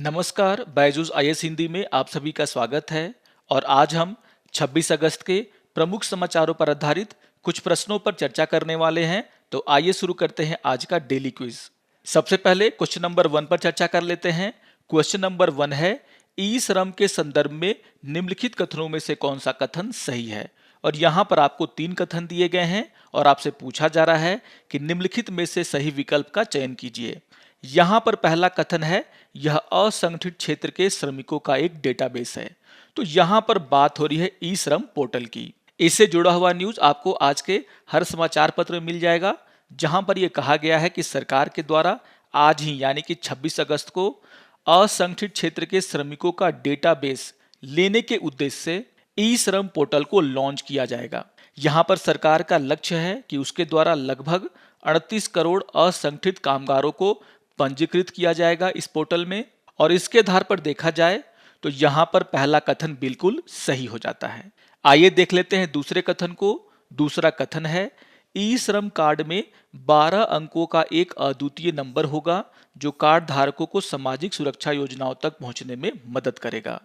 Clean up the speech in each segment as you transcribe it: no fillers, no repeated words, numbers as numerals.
नमस्कार, बायजूस आईएएस हिंदी में आप सभी का स्वागत है। और आज हम 26 अगस्त के प्रमुख समाचारों पर आधारित कुछ प्रश्नों पर चर्चा करने वाले हैं। तो आइए शुरू करते हैं आज का डेली क्विज। सबसे पहले क्वेश्चन नंबर 1 पर चर्चा कर लेते हैं। क्वेश्चन नंबर 1 है, ई श्रम के संदर्भ में निम्नलिखित कथनों में से कौन सा कथन सही है। और यहाँ पर आपको 3 कथन दिए गए हैं और आपसे पूछा जा रहा है कि निम्नलिखित में से सही विकल्प का चयन कीजिए। यहाँ पर पहला कथन है, यह असंगठित क्षेत्र के श्रमिकों का एक डेटाबेस है। तो यहाँ पर बात हो रही है ई श्रम पोर्टल की। इससे जुड़ा हुआ न्यूज आपको आज के हर समाचार पत्र में मिल जाएगा, जहां पर यह कहा गया है कि सरकार के द्वारा आज ही यानी कि 26 अगस्त को असंगठित क्षेत्र के श्रमिकों का डेटाबेस लेने के उद्देश्य से ई श्रम पोर्टल को लॉन्च किया जाएगा। यहाँ पर सरकार का लक्ष्य है कि उसके द्वारा लगभग 38 करोड़ असंगठित कामगारों को पंजीकृत किया जाएगा इस पोर्टल में। और इसके आधार पर देखा जाए तो यहाँ पर पहला कथन बिल्कुल सही हो जाता है। आइए देख लेते हैं दूसरे कथन को। दूसरा कथन है, ई श्रम कार्ड में 12 अंकों का एक अद्वितीय नंबर होगा जो कार्ड धारकों को सामाजिक सुरक्षा योजनाओं तक पहुंचने में मदद करेगा।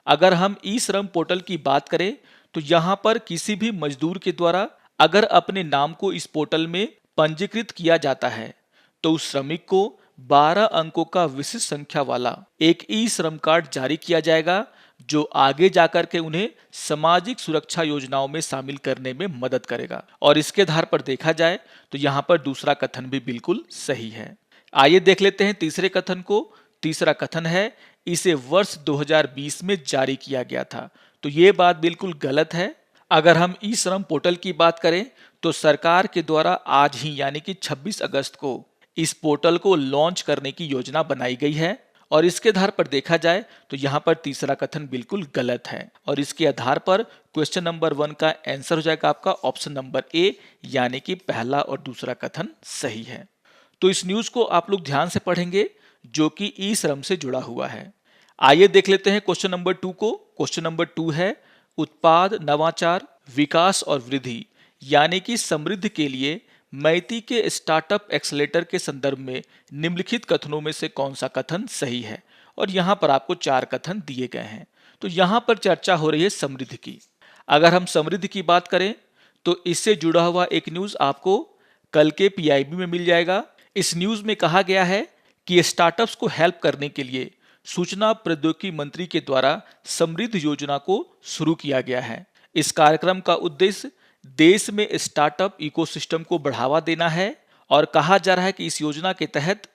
अगर हम ई श्रम पोर्टल की बात करें तो यहाँ पर किसी भी मजदूर के द्वारा अगर अपने नाम को इस पोर्टल में पंजीकृत किया जाता है तो उस श्रमिक को 12 अंकों का विशिष्ट संख्या वाला एक ई श्रम कार्ड जारी किया जाएगा, जो आगे जाकर के उन्हें सामाजिक सुरक्षा योजनाओं में शामिल करने में मदद करेगा। और इसके आधार पर देखा जाए तो यहाँ पर दूसरा कथन भी बिल्कुल सही है। आइए देख लेते हैं तीसरे कथन को। तीसरा कथन है, इसे वर्ष 2020 में जारी किया गया था। तो ये बात बिल्कुल गलत है। अगर हम ई श्रम पोर्टल की बात करें तो सरकार के द्वारा आज ही यानी कि 26 अगस्त को इस पोर्टल को लॉन्च करने की योजना बनाई गई है। और इसके आधार पर देखा जाए तो यहाँ पर तीसरा कथन बिल्कुल गलत है। और इसके आधार पर क्वेश्चन नंबर 1 का आंसर हो जाएगा आपका ऑप्शन नंबर ए, यानी कि पहला और दूसरा कथन सही है। तो इस न्यूज को आप लोग ध्यान से पढ़ेंगे जो कि ई श्रम से जुड़ा हुआ है। आइए देख लेते हैं क्वेश्चन नंबर 2 को। क्वेश्चन नंबर 2 है, उत्पाद, नवाचार, विकास और वृद्धि यानी कि समृद्धि के लिए मैती के स्टार्टअप एक्सेलेरेटर के संदर्भ में निम्नलिखित कथनों में से कौन सा कथन सही है। और यहाँ पर आपको 4 कथन दिए गए हैं। तो यहाँ पर चर्चा हो रही है समृद्धि की। अगर हम समृद्धि की बात करें तो इससे जुड़ा हुआ एक न्यूज आपको कल के पीआईबी में मिल जाएगा। इस न्यूज में कहा गया है कि स्टार्टअप्स को हेल्प करने के लिए सूचना प्रौद्योगिकी मंत्री के द्वारा समृद्धि योजना को शुरू किया गया है। इस कार्यक्रम का उद्देश्य देश में स्टार्टअप इकोसिस्टम को बढ़ावा देना है। और कहा जा रहा है कि इस योजना के तहत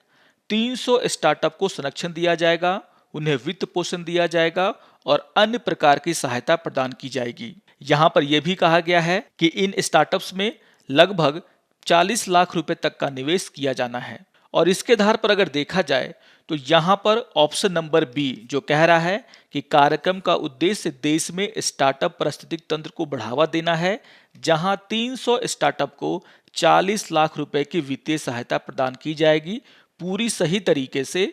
300 स्टार्टअप को संरक्षण दिया जाएगा, उन्हें वित्त पोषण दिया जाएगा और अन्य प्रकार की सहायता प्रदान की जाएगी। यहाँ पर यह भी कहा गया है कि इन स्टार्टअप्स में लगभग 40 लाख रुपए तक का निवेश किया जाना है। और इसके आधार पर अगर देखा जाए तो यहाँ पर ऑप्शन नंबर बी जो कह रहा है कि कार्यक्रम का उद्देश्य देश में स्टार्टअप पारिस्थितिक तंत्र को बढ़ावा देना है, जहां 300 स्टार्टअप को 40 लाख रुपए की वित्तीय सहायता प्रदान की जाएगी, पूरी सही तरीके से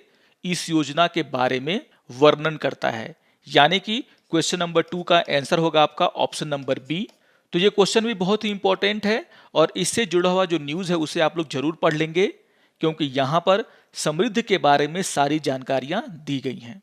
इस योजना के बारे में वर्णन करता है। यानी कि क्वेश्चन नंबर 2 का आंसर होगा आपका ऑप्शन नंबर बी। तो ये क्वेश्चन भी बहुत ही इंपॉर्टेंट है और इससे जुड़ा हुआ जो न्यूज है उसे आप लोग जरूर पढ़ लेंगे, क्योंकि यहाँ पर समृद्धि के बारे में सारी जानकारियां दी गई हैं।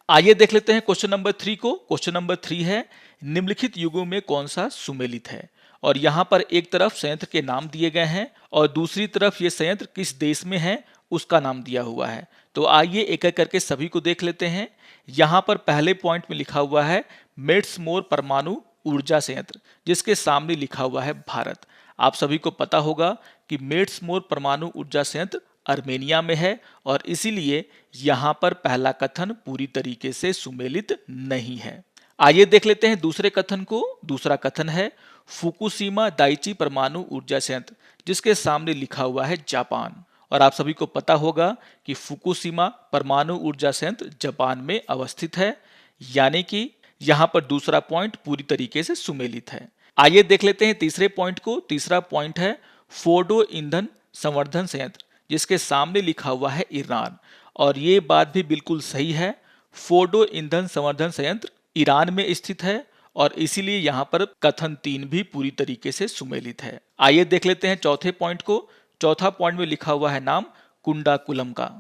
आइए देख लेते हैं क्वेश्चन नंबर 3 को। क्वेश्चन नंबर 3 है, निम्नलिखित युगों में कौन सा सुमेलित है। और यहाँ पर एक तरफ संयंत्र के नाम दिए गए हैं और दूसरी तरफ ये संयंत्र किस देश में है उसका नाम दिया हुआ है। तो आइए एक एक करके सभी को देख लेते हैं। यहाँ पर पहले पॉइंट में लिखा हुआ है मेड्समोर परमाणु ऊर्जा संयंत्र, जिसके सामने लिखा हुआ है भारत। आप सभी को पता होगा कि मेड्समोर परमाणु ऊर्जा संयंत्र अर्मेनिया में है और इसीलिए यहाँ पर पहला कथन पूरी तरीके से सुमेलित नहीं है। आइए देख लेते हैं दूसरे कथन को। दूसरा कथन है फुकुशिमा दाइची परमाणु ऊर्जा संयंत्र, जिसके सामने लिखा हुआ है जापान। और आप सभी को पता होगा कि फुकुशिमा परमाणु ऊर्जा संयंत्र जापान में अवस्थित है, यानी कि यहाँ पर दूसरा पॉइंट पूरी तरीके से सुमेलित है। आइए देख लेते हैं तीसरे पॉइंट को। तीसरा पॉइंट है फोर्डो ईंधन संवर्धन संयंत्र, जिसके सामने लिखा हुआ है ईरान। और ये बात भी बिल्कुल सही है, फोर्डो ईंधन संवर्धन संयंत्र ईरान में स्थित है और इसीलिए यहाँ पर कथन 3 भी पूरी तरीके से सुमेलित है। आइए देख लेते हैं चौथे पॉइंट को। चौथा पॉइंट में लिखा हुआ है नाम कुंडाकुलम का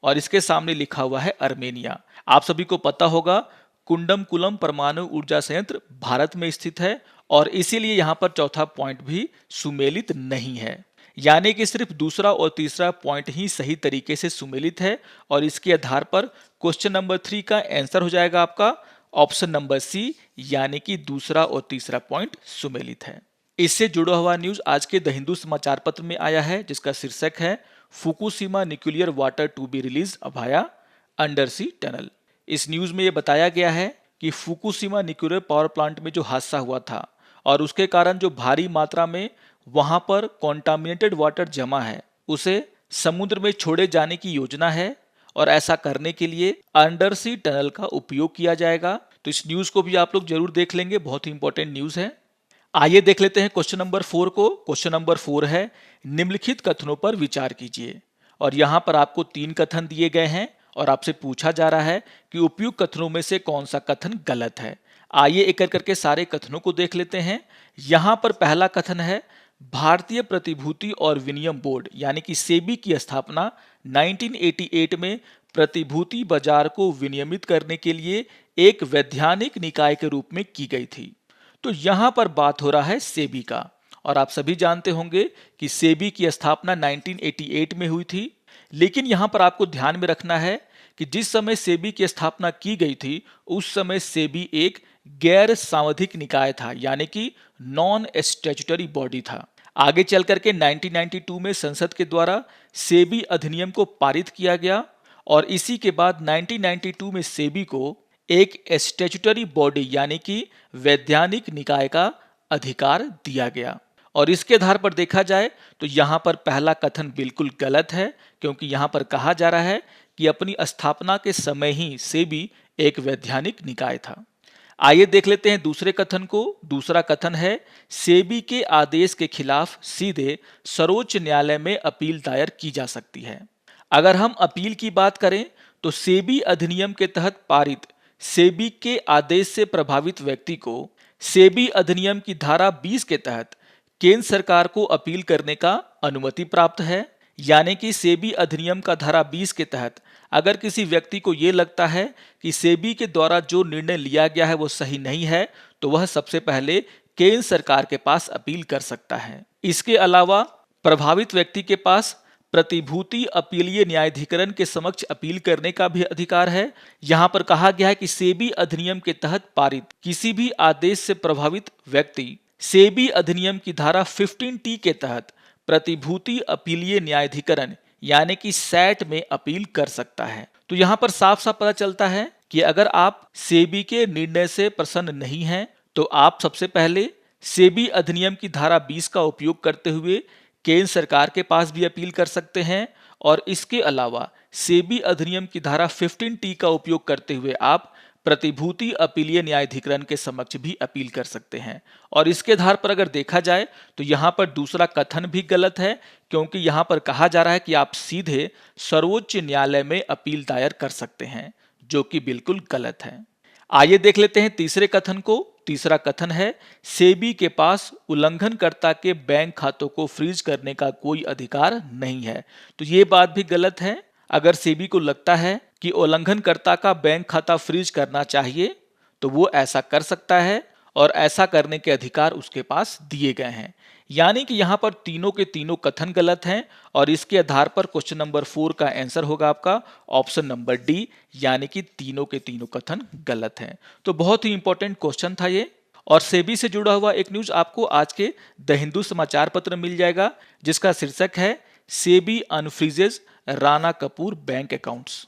और इसके सामने लिखा हुआ है अर्मेनिया। आप सभी को पता होगा कुंडमकुलम परमाणु ऊर्जा संयंत्र भारत में स्थित है और इसीलिए यहाँ पर चौथा पॉइंट भी सुमेलित नहीं है, यानी कि सिर्फ दूसरा और तीसरा पॉइंट ही सही तरीके से सुमेलित है और इसके आधार पर क्वेश्चन नंबर 3 का आंसर हो जाएगा आपका ऑप्शन नंबर सी, यानी कि दूसरा और तीसरा पॉइंट सुमेलित है। इससे जुड़ा हुआ न्यूज आज के द हिंदू समाचार पत्र में आया है, जिसका शीर्षक है Fukushima nuclear water to be release via under sea tunnel. इस न्यूज में यह बताया गया है कि फुकुशिमा न्यूक्लियर पावर प्लांट में जो हादसा हुआ था और उसके कारण जो भारी मात्रा में वहां पर कॉन्टामिनेटेड वाटर जमा है, उसे समुद्र में छोड़े जाने की योजना है और ऐसा करने के लिए अंडर सी टनल का उपयोग किया जाएगा। तो इस न्यूज को भी आप लोग जरूर देख लेंगे, बहुत ही इंपॉर्टेंट न्यूज है। आइए देख लेते हैं क्वेश्चन नंबर 4 को। क्वेश्चन नंबर 4 है निम्नलिखित कथनों पर विचार कीजिए और यहां पर आपको 3 कथन दिए गए हैं और आपसे पूछा जा रहा है कि उपयुक्त कथनों में से कौन सा कथन गलत है। आइए एक करके सारे कथनों को देख लेते हैं। यहां पर पहला कथन है भारतीय प्रतिभूति और विनिमय बोर्ड यानी कि सेबी की स्थापना 1988 में प्रतिभूति बाजार को विनियमित करने के लिए एक वैधानिक निकाय के रूप में की गई थी। तो यहां पर बात हो रहा है सेबी का और आप सभी जानते होंगे कि सेबी की स्थापना 1988 में हुई थी, लेकिन यहां पर आपको ध्यान में रखना है कि जिस समय सेबी की स्थापना की गई थी उस समय सेबी एक गैर सांविधिक निकाय था, यानी कि नॉन स्टैट्यूटरी बॉडी था। आगे चल करके 1992 में संसद के द्वारा सेबी अधिनियम को पारित किया गया और इसी के बाद 1992 में सेबी को एक स्टैट्यूटरी बॉडी यानी कि वैधानिक निकाय का अधिकार दिया गया। और इसके आधार पर देखा जाए तो यहाँ पर पहला कथन बिल्कुल गलत है, क्योंकि यहाँ पर कहा जा रहा है कि अपनी स्थापना के समय ही सेबी एक वैधानिक निकाय था। आइए देख लेते हैं दूसरे कथन को। दूसरा कथन है सेबी के आदेश के खिलाफ सीधे सर्वोच्च न्यायालय में अपील दायर की जा सकती है। अगर हम अपील की बात करें तो सेबी अधिनियम के तहत पारित सेबी के आदेश से प्रभावित व्यक्ति को सेबी अधिनियम की धारा 20 के तहत केंद्र सरकार को अपील करने का अनुमति प्राप्त है, यानी कि सेबी अधिनियम का धारा 20 के तहत अगर किसी व्यक्ति को यह लगता है कि सेबी के द्वारा जो निर्णय लिया गया है वो सही नहीं है तो वह सबसे पहले केंद्र सरकार के पास अपील कर सकता है। इसके अलावा प्रभावित व्यक्ति के पास प्रतिभूति अपीलीय न्यायाधिकरण के समक्ष अपील करने का भी अधिकार है। यहाँ पर कहा गया है कि सेबी अधिनियम के तहत पारित किसी भी आदेश से प्रभावित व्यक्ति सेबी अधिनियम की धारा 15T के तहत प्रतिभूति अपीलीय न्यायाधिकरण यानी कि सैट में अपील कर सकता है। तो यहाँ पर साफ साफ पता चलता है कि अगर आप सेबी के निर्णय से प्रसन्न नहीं हैं तो आप सबसे पहले सेबी अधिनियम की धारा 20 का उपयोग करते हुए केंद्र सरकार के पास भी अपील कर सकते हैं और इसके अलावा सेबी अधिनियम की धारा 15T का उपयोग करते हुए आप प्रतिभूति अपीलीय न्यायाधिकरण के समक्ष भी अपील कर सकते हैं। और इसके आधार पर अगर देखा जाए तो यहाँ पर दूसरा कथन भी गलत है, क्योंकि यहाँ पर कहा जा रहा है कि आप सीधे सर्वोच्च न्यायालय में अपील दायर कर सकते हैं, जो कि बिल्कुल गलत है। आइए देख लेते हैं तीसरे कथन को। तीसरा कथन है सेबी के पास उल्लंघनकर्ता के बैंक खातों को फ्रीज करने का कोई अधिकार नहीं है। तो ये बात भी गलत है। अगर सेबी को लगता है कि उल्लंघनकर्ता का बैंक खाता फ्रीज करना चाहिए तो वो ऐसा कर सकता है और ऐसा करने के अधिकार उसके पास दिए गए हैं। यानी कि यहाँ पर तीनों के तीनों कथन गलत हैं और इसके आधार पर क्वेश्चन नंबर 4 का आंसर होगा आपका ऑप्शन नंबर डी, यानी कि तीनों के तीनों कथन गलत हैं। तो बहुत ही इंपॉर्टेंट क्वेश्चन था ये। और सेबी से जुड़ा हुआ एक न्यूज आपको आज के द हिंदू समाचार पत्र मिल जाएगा, जिसका शीर्षक है सेबी अनफ्रीजेज राणा कपूर बैंक अकाउंट्स।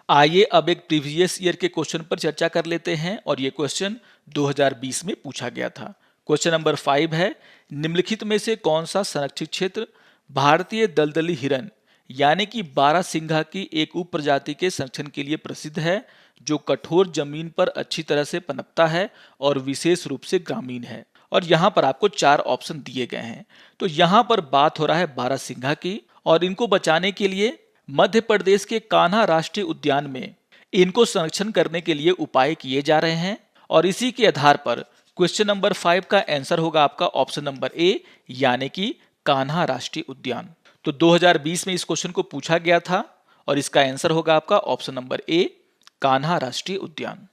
आइए अब एक प्रीवियस ईयर के क्वेश्चन पर चर्चा कर लेते हैं और ये क्वेश्चन 2020 में पूछा गया था। क्वेश्चन नंबर 5 है निम्नलिखित में से कौन सा संरक्षित क्षेत्र भारतीय दलदली हिरन यानी कि बारहसिंघा की एक उप प्रजाति के संरक्षण के लिए प्रसिद्ध है, जो कठोर जमीन पर अच्छी तरह से पनपता है और विशेष रूप से ग्रामीण है। और यहाँ पर आपको 4 ऑप्शन दिए गए हैं। तो यहाँ पर बात हो रहा है बारहसिंघा की, और इनको बचाने के लिए मध्य प्रदेश के कान्हा राष्ट्रीय उद्यान में इनको संरक्षण करने के लिए उपाय किए जा रहे हैं। और इसी के आधार पर क्वेश्चन नंबर 5 का आंसर होगा आपका ऑप्शन नंबर ए, यानी कि कान्हा राष्ट्रीय उद्यान। तो 2020 में इस क्वेश्चन को पूछा गया था और इसका आंसर होगा आपका ऑप्शन नंबर ए, कान्हा राष्ट्रीय उद्यान।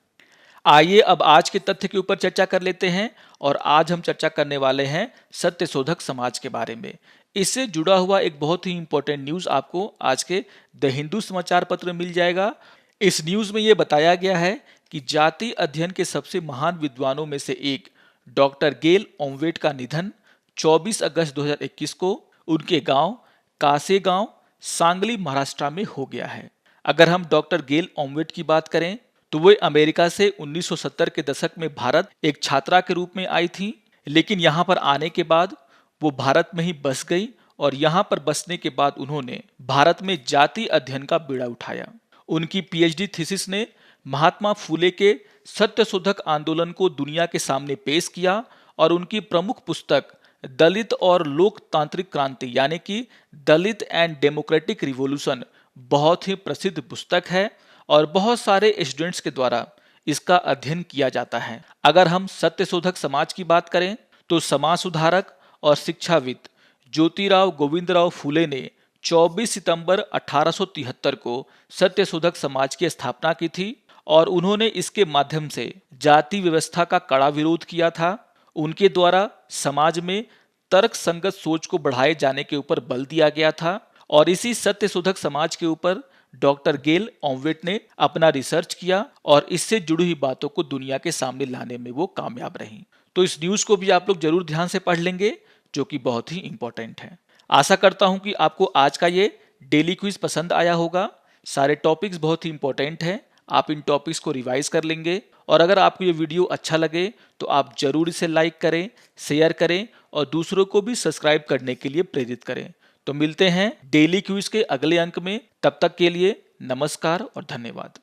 आइए अब आज के तथ्य के ऊपर चर्चा कर लेते हैं और आज हम चर्चा करने वाले हैं सत्यशोधक समाज के बारे में। इससे जुड़ा हुआ एक बहुत ही इंपॉर्टेंट न्यूज आपको आज के द हिंदू समाचार पत्र में मिल जाएगा। इस न्यूज में यह बताया गया है कि जाति अध्ययन के सबसे महान विद्वानों में से एक डॉक्टर गेल ऑमवेट का निधन 24 अगस्त 2021 को उनके गांव कासेगांव, सांगली, महाराष्ट्र में हो गया है। अगर हम डॉक्टर गेल ऑमवेट की बात करें तो वे अमेरिका से 1970 के दशक में भारत एक छात्रा के रूप में आई थी, लेकिन यहाँ पर आने के बाद वो भारत में ही बस गई और यहाँ पर बसने के बाद उन्होंने भारत में जाति अध्ययन का बीड़ा उठाया। उनकी पीएचडी थीसिस ने महात्मा फूले के सत्यशोधक आंदोलन को दुनिया के सामने पेश किया और उनकी प्रमुख पुस्तक दलित और लोकतांत्रिक क्रांति यानी कि दलित एंड डेमोक्रेटिक रिवॉल्यूशन बहुत ही प्रसिद्ध पुस्तक है और बहुत सारे स्टूडेंट्स के द्वारा इसका अध्ययन किया जाता है। अगर हम सत्यशोधक समाज की बात करें तो समाज सुधारक और शिक्षाविद ज्योतिराव गोविंदराव फूले ने 24 सितंबर 1873 को सत्यशोधक समाज की स्थापना की थी और उन्होंने इसके माध्यम से जाति व्यवस्था का कड़ा विरोध किया था। उनके द्वारा समाज में तर्क संगत सोच को बढ़ाए जाने के ऊपर बल दिया गया था और इसी सत्यशोधक समाज के ऊपर डॉक्टर गेल ऑमवेट ने अपना रिसर्च किया और इससे जुड़ी हुई बातों को दुनिया के सामने लाने में वो कामयाब रही। तो इस न्यूज को भी आप लोग जरूर ध्यान से पढ़ लेंगे जो कि बहुत ही इंपॉर्टेंट है। आशा करता हूं कि आपको आज का ये डेली क्विज पसंद आया होगा। सारे टॉपिक्स बहुत ही इंपॉर्टेंट हैं, आप इन टॉपिक्स को रिवाइज कर लेंगे और अगर आपको ये वीडियो अच्छा लगे तो आप जरूर इसे लाइक करें, शेयर करें और दूसरों को भी सब्सक्राइब करने के लिए प्रेरित करें। तो मिलते हैं डेली क्विज के अगले अंक में, तब तक के लिए नमस्कार और धन्यवाद।